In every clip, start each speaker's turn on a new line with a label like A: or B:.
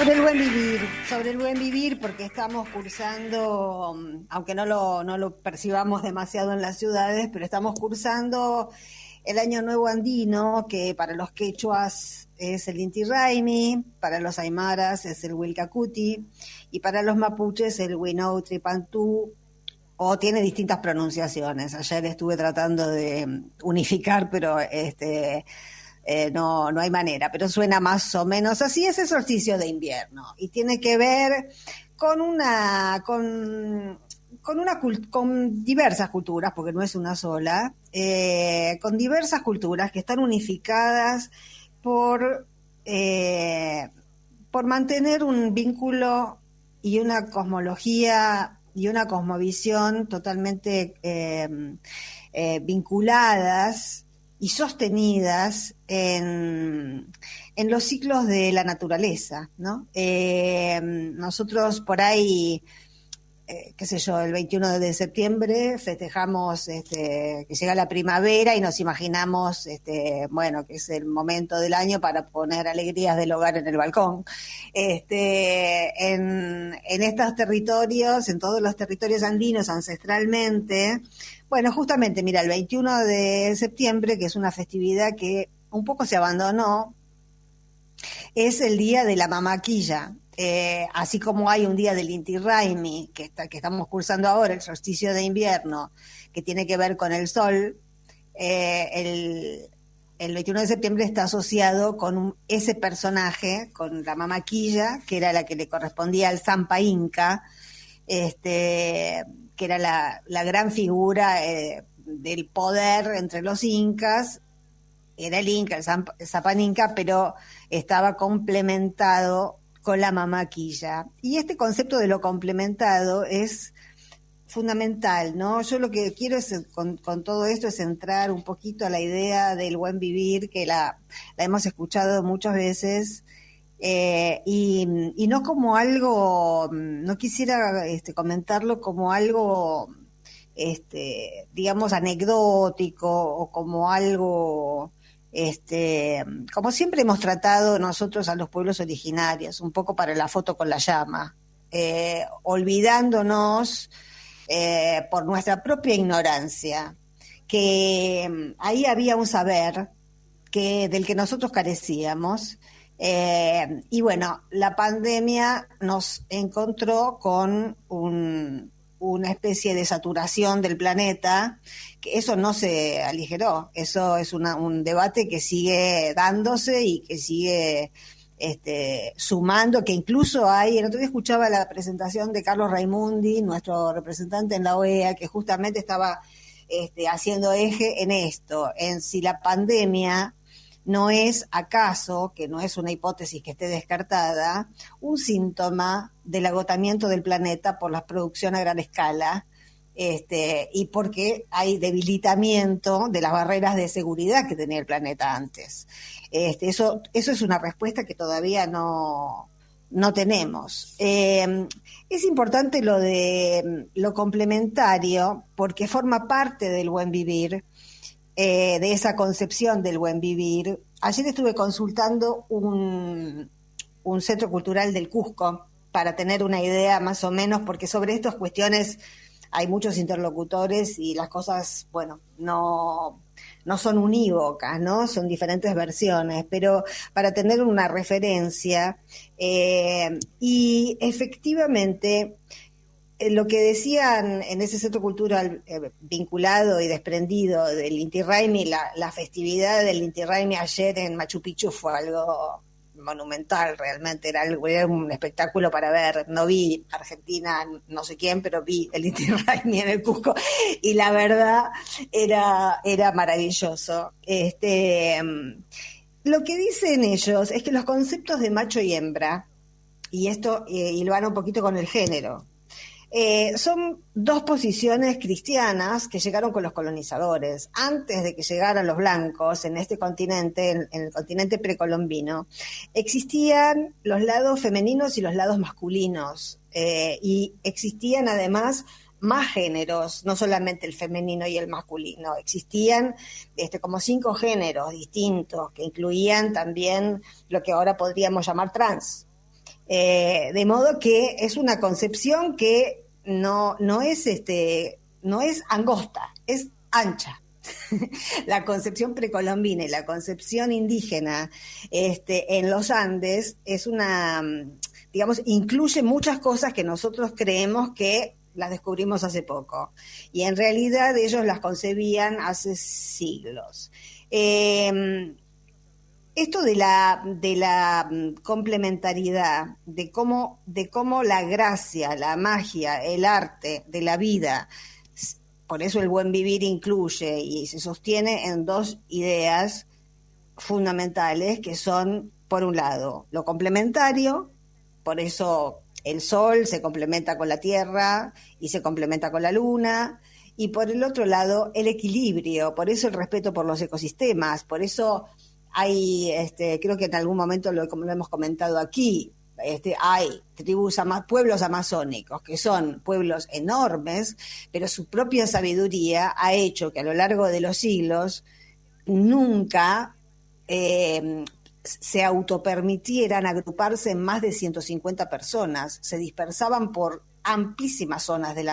A: sobre el buen vivir, porque estamos cursando, aunque no lo percibamos demasiado en las ciudades, pero estamos cursando el Año Nuevo Andino, que para los quechuas es el Inti Raymi, para los aymaras es el Wilcacuti, y para los mapuches el Winau Tripantú, o tiene distintas pronunciaciones. Ayer estuve tratando de unificar, pero no hay manera, pero suena más o menos así. Es el solsticio de invierno y tiene que ver con diversas culturas, porque no es una sola, con diversas culturas que están unificadas por mantener un vínculo y una cosmología y una cosmovisión totalmente vinculadas y sostenidas en los ciclos de la naturaleza, ¿no? Nosotros por ahí, qué sé yo, el 21 de septiembre festejamos que llega la primavera y nos imaginamos, bueno, que es el momento del año para poner alegrías del hogar en el balcón. En estos territorios, en todos los territorios andinos ancestralmente, bueno, justamente, mira, el 21 de septiembre, que es una festividad que un poco se abandonó, es el día de la mamaquilla. Así como hay un día del Inti Raymi, que estamos cursando ahora, el solsticio de invierno, que tiene que ver con el sol, el 21 de septiembre está asociado con ese personaje, con la mamaquilla, que era la que le correspondía al Zampa Inca, que era la gran figura del poder entre los incas. Era el Inca, el Zapan Inca, pero estaba complementado con la mamaquilla. Y este concepto de lo complementado es fundamental, ¿no? Yo lo que quiero es, con todo esto, es entrar un poquito a la idea del buen vivir, que la hemos escuchado muchas veces, y no como algo, no quisiera comentarlo como algo, digamos, anecdótico, o como algo, como siempre hemos tratado nosotros a los pueblos originarios, un poco para la foto con la llama, olvidándonos por nuestra propia ignorancia, que ahí había un saber del que nosotros carecíamos. Y bueno, la pandemia nos encontró con una especie de saturación del planeta, que eso no se aligeró, eso es un debate que sigue dándose y que sigue sumando, que incluso el otro día escuchaba la presentación de Carlos Raimundi, nuestro representante en la OEA, que justamente estaba haciendo eje en esto, en si la pandemia no es acaso, que no es una hipótesis que esté descartada, un síntoma del agotamiento del planeta por la producción a gran escala, y porque hay debilitamiento de las barreras de seguridad que tenía el planeta antes. Eso es una respuesta que todavía no tenemos. Es importante lo de lo complementario, porque forma parte del buen vivir, de esa concepción del buen vivir. Ayer estuve consultando un centro cultural del Cusco para tener una idea más o menos, porque sobre estas cuestiones hay muchos interlocutores y las cosas, bueno, no son unívocas, ¿no? Son diferentes versiones, pero para tener una referencia, y efectivamente lo que decían en ese centro cultural vinculado y desprendido del Inti Raymi, la festividad del Inti Raymi ayer en Machu Picchu fue algo monumental, realmente era un espectáculo para ver. No vi Argentina, no sé quién, pero vi el Inti Raymi en el Cusco y la verdad era maravilloso. Lo que dicen ellos es que los conceptos de macho y hembra, y esto hilvana un poquito con el género, son dos posiciones cristianas que llegaron con los colonizadores. Antes de que llegaran los blancos en este continente, en el continente precolombino, existían los lados femeninos y los lados masculinos, y existían además más géneros, no solamente el femenino y el masculino. Existían como 5 géneros distintos que incluían también lo que ahora podríamos llamar trans. De modo que es una concepción que no es angosta, es ancha. La concepción precolombina y la concepción indígena en los Andes es digamos, incluye muchas cosas que nosotros creemos que las descubrimos hace poco. Y en realidad ellos las concebían hace siglos. Esto de la complementariedad, de cómo la gracia, la magia, el arte de la vida, por eso el buen vivir incluye y se sostiene en dos ideas fundamentales que son, por un lado, lo complementario, por eso el sol se complementa con la tierra y se complementa con la luna, y por el otro lado, el equilibrio, por eso el respeto por los ecosistemas, por eso hay, creo que en algún momento lo hemos comentado aquí, hay pueblos amazónicos que son pueblos enormes, pero su propia sabiduría ha hecho que a lo largo de los siglos nunca se autopermitieran agruparse en más de 150 personas, se dispersaban por amplísimas zonas del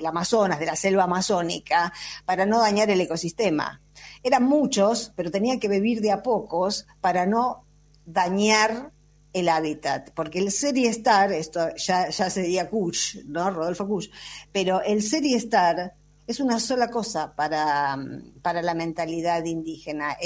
A: Amazonas, de la selva amazónica, para no dañar el ecosistema. Eran muchos, pero tenían que vivir de a pocos para no dañar el hábitat, porque el ser y estar, esto ya sería Kusch, ¿no? Rodolfo Kusch, pero el ser y estar es una sola cosa para la mentalidad indígena.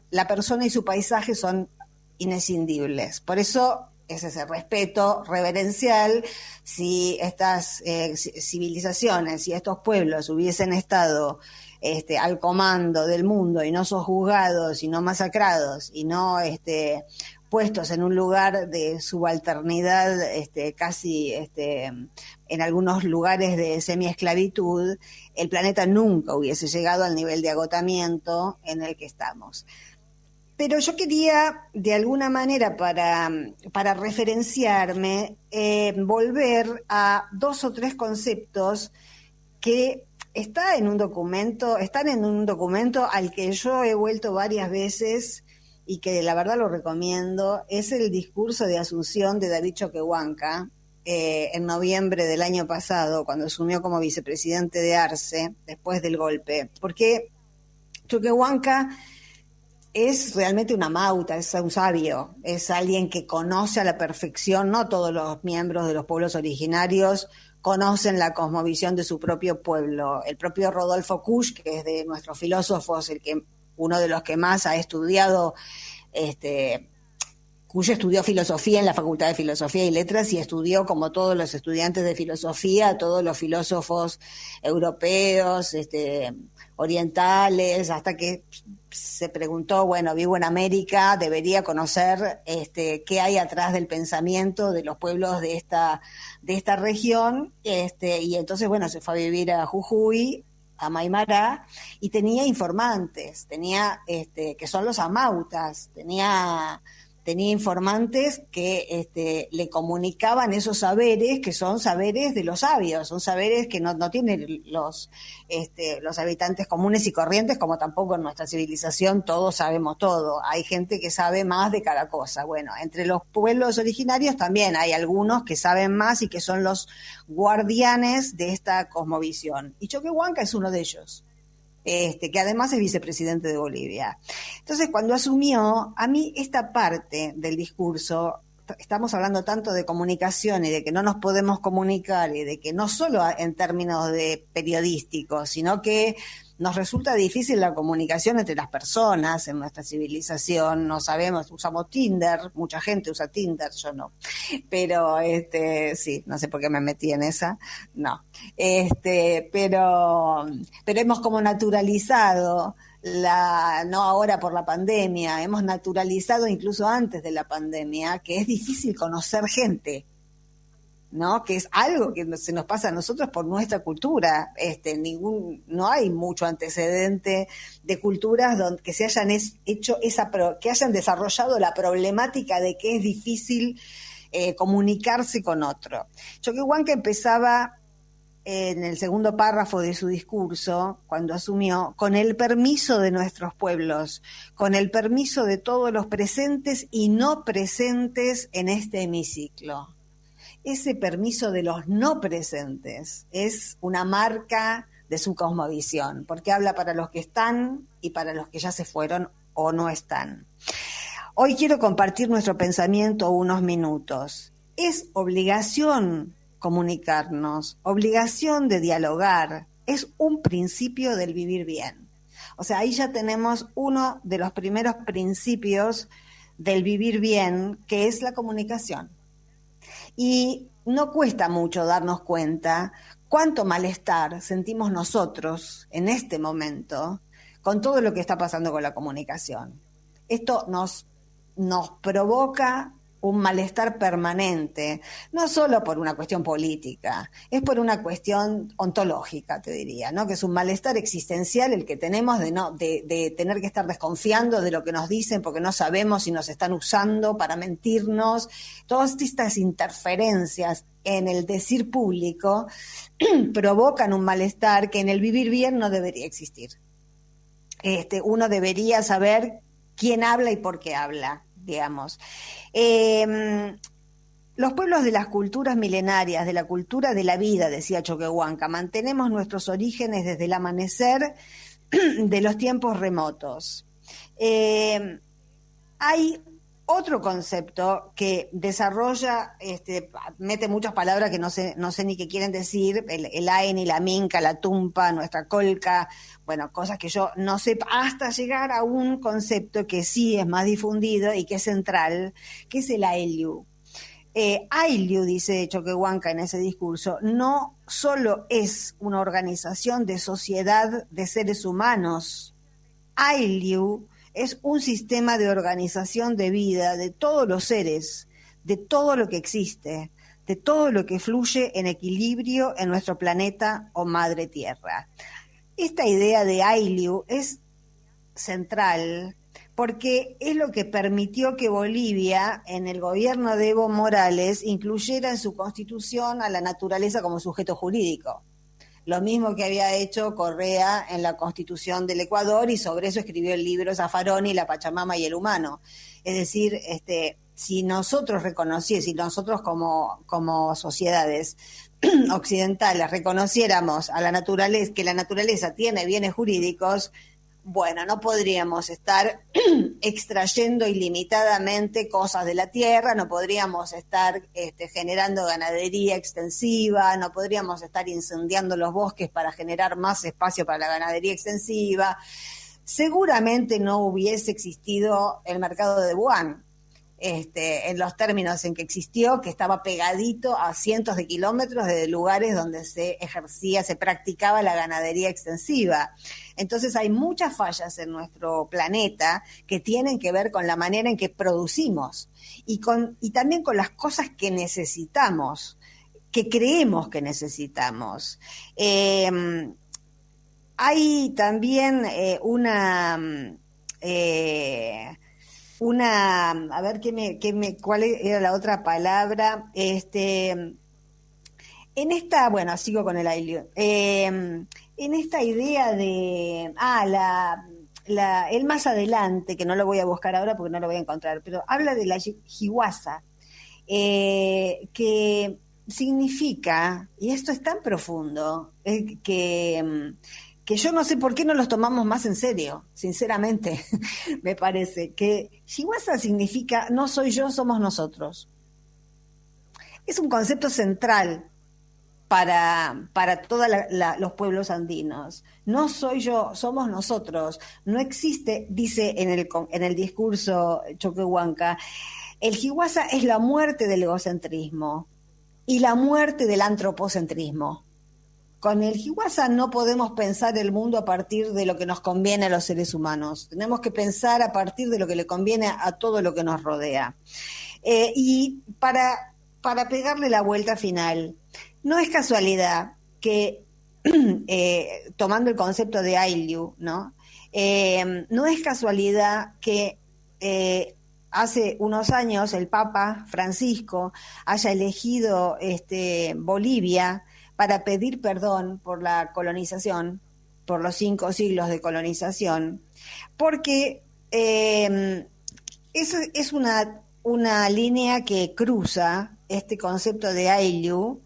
A: La persona y su paisaje son inescindibles. Por eso es ese respeto reverencial. Si estas civilizaciones y estos pueblos hubiesen estado al comando del mundo y no sojuzgados y no masacrados y no puestos en un lugar de subalternidad, casi en algunos lugares de semiesclavitud, el planeta nunca hubiese llegado al nivel de agotamiento en el que estamos. Pero yo quería, de alguna manera, para referenciarme, volver a dos o tres conceptos que están en un documento al que yo he vuelto varias veces y que la verdad lo recomiendo. Es el discurso de Asunción de David Choquehuanca, en noviembre del año pasado, cuando asumió como vicepresidente de Arce, después del golpe. Porque Choquehuanca es realmente una mauta, es un sabio, es alguien que conoce a la perfección. No todos los miembros de los pueblos originarios conocen la cosmovisión de su propio pueblo. El propio Rodolfo Kusch, que es de nuestros filósofos, uno de los que más ha estudiado, Kusch estudió filosofía en la Facultad de Filosofía y Letras y estudió, como todos los estudiantes de filosofía, a todos los filósofos europeos, orientales, hasta que se preguntó, bueno, vivo en América, debería conocer qué hay atrás del pensamiento de los pueblos de esta región, y entonces, bueno, se fue a vivir a Jujuy, a Maimará, y tenía informantes, que son los amautas, tenía informantes que le comunicaban esos saberes, que son saberes de los sabios, son saberes que no tienen los habitantes comunes y corrientes, como tampoco en nuestra civilización todos sabemos todo. Hay gente que sabe más de cada cosa. Bueno, entre los pueblos originarios también hay algunos que saben más y que son los guardianes de esta cosmovisión. Y Choquehuanca es uno de ellos. Que además es vicepresidente de Bolivia. Entonces, cuando asumió, a mí esta parte del discurso, estamos hablando tanto de comunicación y de que no nos podemos comunicar y de que no solo en términos de periodísticos, sino que nos resulta difícil la comunicación entre las personas en nuestra civilización. No sabemos, usamos Tinder, mucha gente usa Tinder, yo no. Pero sí, no sé por qué me metí en esa, no. Pero hemos como naturalizado no ahora por la pandemia, hemos naturalizado incluso antes de la pandemia que es difícil conocer gente, ¿no? Que es algo que se nos pasa a nosotros por nuestra cultura. No hay mucho antecedente de culturas que se hayan que hayan desarrollado la problemática de que es difícil comunicarse con otro. Choquehuanca empezaba en el segundo párrafo de su discurso, cuando asumió, con el permiso de nuestros pueblos, con el permiso de todos los presentes y no presentes en este hemiciclo. Ese permiso de los no presentes es una marca de su cosmovisión, porque habla para los que están y para los que ya se fueron o no están. Hoy quiero compartir nuestro pensamiento unos minutos. Es obligación comunicarnos, obligación de dialogar, es un principio del vivir bien. O sea, ahí ya tenemos uno de los primeros principios del vivir bien, que es la comunicación. Y no cuesta mucho darnos cuenta cuánto malestar sentimos nosotros en este momento con todo lo que está pasando con la comunicación. Esto nos provoca un malestar permanente, no solo por una cuestión política, es por una cuestión ontológica, te diría, ¿no? Que es un malestar existencial el que tenemos de tener que estar desconfiando de lo que nos dicen porque no sabemos si nos están usando para mentirnos. Todas estas interferencias en el decir público provocan un malestar que en el vivir bien no debería existir. Uno debería saber quién habla y por qué habla, digamos. Los pueblos de las culturas milenarias, de la cultura de la vida, decía Choquehuanca, mantenemos nuestros orígenes desde el amanecer de los tiempos remotos. Hay otro concepto que desarrolla, mete muchas palabras que no sé ni qué quieren decir, el aini, la minca, la tumpa, nuestra colca, bueno, cosas que yo no sé, hasta llegar a un concepto que sí es más difundido y que es central, que es el ayllu. Ayllu, dice Choquehuanca en ese discurso, no solo es una organización de sociedad de seres humanos. Ayllu es un sistema de organización de vida de todos los seres, de todo lo que existe, de todo lo que fluye en equilibrio en nuestro planeta o madre tierra. Esta idea de Ayllu es central porque es lo que permitió que Bolivia, en el gobierno de Evo Morales, incluyera en su constitución a la naturaleza como sujeto jurídico. Lo mismo que había hecho Correa en la Constitución del Ecuador, y sobre eso escribió el libro Zaffaroni, La Pachamama y el Humano. Es decir, si nosotros si nosotros como sociedades occidentales reconociéramos a la naturaleza, que la naturaleza tiene bienes jurídicos, bueno, no podríamos estar extrayendo ilimitadamente cosas de la tierra, no podríamos estar generando ganadería extensiva, no podríamos estar incendiando los bosques para generar más espacio para la ganadería extensiva. Seguramente no hubiese existido el mercado de Wuhan, en los términos en que existió, que estaba pegadito a cientos de kilómetros de lugares donde se practicaba la ganadería extensiva. Entonces hay muchas fallas en nuestro planeta que tienen que ver con la manera en que producimos y también con las cosas que necesitamos, que creemos que necesitamos. Hay también a ver cuál era la otra palabra, en esta, bueno, sigo con el ayllu, en esta idea de, el más adelante, que no lo voy a buscar ahora porque no lo voy a encontrar, pero habla de la Hiwasa, que significa, y esto es tan profundo, que yo no sé por qué no los tomamos más en serio, sinceramente, me parece, que Hiwasa significa no soy yo, somos nosotros. Es un concepto central para todos los pueblos andinos. No soy yo, somos nosotros. No existe, dice en el discurso Choquehuanca, el Hiwasa es la muerte del egocentrismo y la muerte del antropocentrismo. Con el Hiwasa no podemos pensar el mundo a partir de lo que nos conviene a los seres humanos. Tenemos que pensar a partir de lo que le conviene a todo lo que nos rodea. Y para pegarle la vuelta final, no es casualidad que, tomando el concepto de ayllu, ¿no? No es casualidad que hace unos años el Papa Francisco haya elegido Bolivia para pedir perdón por la colonización, por los 5 siglos de colonización, porque es una línea que cruza este concepto de Ayllu,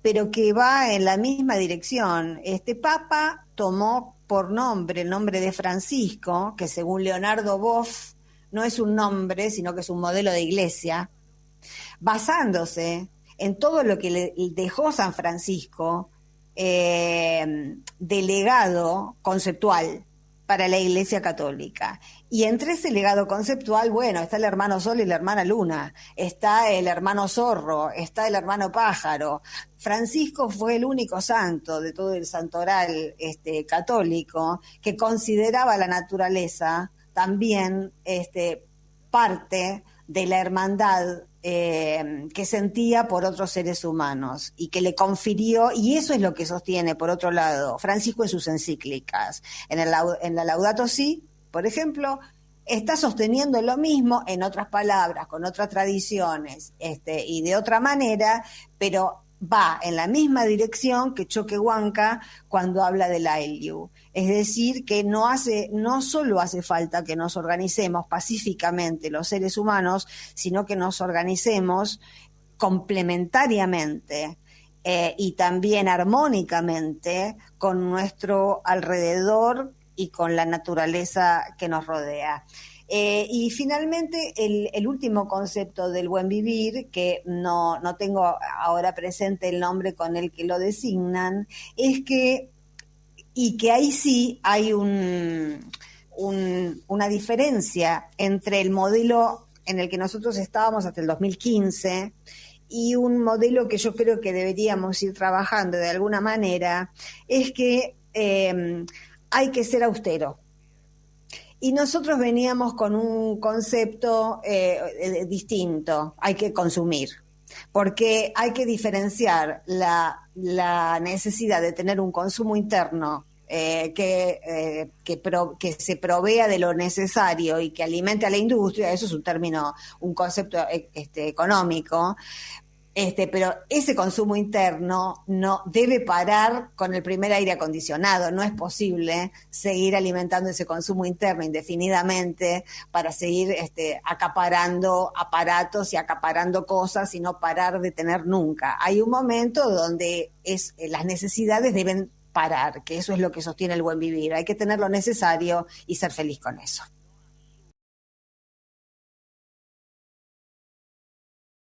A: pero que va en la misma dirección. Este Papa tomó por nombre el nombre de Francisco, que según Leonardo Boff no es un nombre, sino que es un modelo de iglesia, basándose en todo lo que le dejó San Francisco de legado conceptual para la Iglesia Católica. Y entre ese legado conceptual, bueno, está el hermano Sol y la hermana Luna, está el hermano Zorro, está el hermano Pájaro. Francisco fue el único santo de todo el santoral católico que consideraba la naturaleza también parte de la hermandad que sentía por otros seres humanos y que le confirió, y eso es lo que sostiene, por otro lado, Francisco en sus encíclicas. En la Laudato Si, por ejemplo, está sosteniendo lo mismo, en otras palabras, con otras tradiciones y de otra manera, pero va en la misma dirección que Choquehuanca cuando habla del Ayllu. Es decir, que no solo hace falta que nos organicemos pacíficamente los seres humanos, sino que nos organicemos complementariamente y también armónicamente con nuestro alrededor y con la naturaleza que nos rodea. Y finalmente, el último concepto del buen vivir, que no tengo ahora presente el nombre con el que lo designan, es que, y que ahí sí hay una diferencia entre el modelo en el que nosotros estábamos hasta el 2015 y un modelo que yo creo que deberíamos ir trabajando de alguna manera, es que hay que ser austero. Y nosotros veníamos con un concepto distinto, hay que consumir, porque hay que diferenciar la necesidad de tener un consumo interno que se provea de lo necesario y que alimente a la industria. Eso es un concepto económico. Pero ese consumo interno no debe parar con el primer aire acondicionado. No es posible seguir alimentando ese consumo interno indefinidamente para seguir acaparando aparatos y acaparando cosas y no parar de tener nunca. Hay un momento donde las necesidades deben parar, que eso es lo que sostiene el buen vivir. Hay que tener lo necesario y ser feliz con eso.